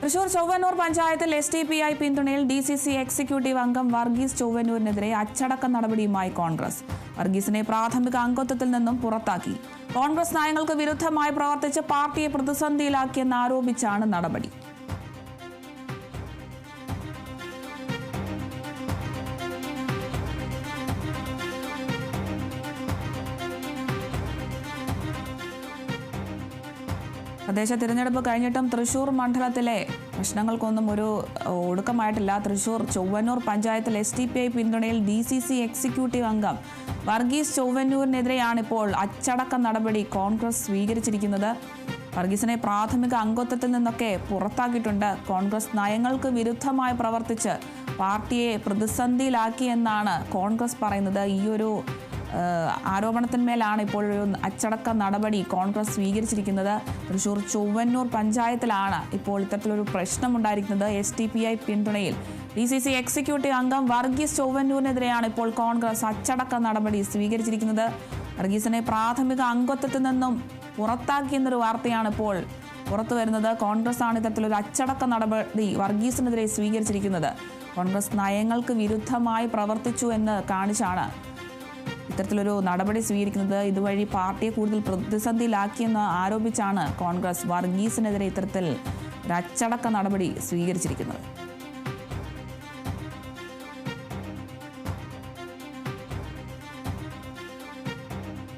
തൃശൂർ ചൊവ്വന്നൂർ പഞ്ചായത്തിൽ SDPI പിന്തുണയിൽ DCC executive അംഗം വർഗീസ് ചൊവ്വന്നൂരിനെതിരെ അച്ചടക്ക നടപടിയുമായി കോൺഗ്രസ്. വർഗീസിനെ പ്രാഥമിക അംഗത്വത്തിൽ നിന്നും പുറത്താക്കി. കോൺഗ്രസ് നയങ്ങൾക്ക് വിരുദ്ധമായി പ്രവർത്തിച്ച് പാർട്ടിയെ പ്രതിസന്ധിയിലാക്കിയെന്നാരോപിച്ചാണ് നടപടി. തദ്ദേശ തിരഞ്ഞെടുപ്പ് കഴിഞ്ഞിട്ടും തൃശൂർ മണ്ഡലത്തിലെ പ്രശ്നങ്ങൾക്കൊന്നും ഒരു ഒടുക്കമായിട്ടില്ല. തൃശൂർ ചൊവ്വന്നൂർ പഞ്ചായത്തിൽ SDPI പിന്തുണയിൽ DCC എക്സിക്യൂട്ടീവ് അംഗം വർഗീസ് ചൊവ്വന്നൂരിനെതിരെയാണ് ഇപ്പോൾ അച്ചടക്ക നടപടി കോൺഗ്രസ് സ്വീകരിച്ചിരിക്കുന്നത്. വർഗീസിനെ പ്രാഥമിക അംഗത്വത്തിൽ നിന്നൊക്കെ പുറത്താക്കിയിട്ടുണ്ട്. കോൺഗ്രസ് നയങ്ങൾക്ക് വിരുദ്ധമായി പ്രവർത്തിച്ച് പാർട്ടിയെ പ്രതിസന്ധിയിലാക്കിയെന്നാണ് കോൺഗ്രസ് പറയുന്നത്. ഈ ഒരു ആരോപണത്തിന്മേലാണ് ഇപ്പോൾ ഒരു അച്ചടക്ക നടപടി കോൺഗ്രസ് സ്വീകരിച്ചിരിക്കുന്നത്. തൃശൂർ ചൊവ്വന്നൂർ പഞ്ചായത്തിലാണ് ഇപ്പോൾ ഇത്തരത്തിലൊരു പ്രശ്നമുണ്ടായിരിക്കുന്നത്. SDPI പിന്തുണയിൽ DCC എക്സിക്യൂട്ടീവ് അംഗം വർഗീസ് ചൊവ്വന്നൂരിനെതിരെയാണ് ഇപ്പോൾ കോൺഗ്രസ് അച്ചടക്ക നടപടി സ്വീകരിച്ചിരിക്കുന്നത്. വർഗീസിനെ പ്രാഥമിക അംഗത്വത്തിൽ നിന്നും പുറത്താക്കിയെന്നൊരു വാർത്തയാണ് ഇപ്പോൾ പുറത്തു വരുന്നത്. കോൺഗ്രസ് ആണ് ഇത്തരത്തിലൊരു അച്ചടക്ക നടപടി വർഗീസിനെതിരെ സ്വീകരിച്ചിരിക്കുന്നത്. കോൺഗ്രസ് നയങ്ങൾക്ക് വിരുദ്ധമായി പ്രവർത്തിച്ചു എന്ന് കാണിച്ചാണ് ഇത്തരത്തിലൊരു നടപടി സ്വീകരിക്കുന്നത്. ഇതുവഴി പാർട്ടിയെ കൂടുതൽ പ്രതിസന്ധിയിലാക്കിയെന്ന് ആരോപിച്ചാണ് കോൺഗ്രസ് വർഗീസിനെതിരെ ഇത്തരത്തിൽ ഒരു അച്ചടക്ക നടപടി സ്വീകരിച്ചിരിക്കുന്നത്.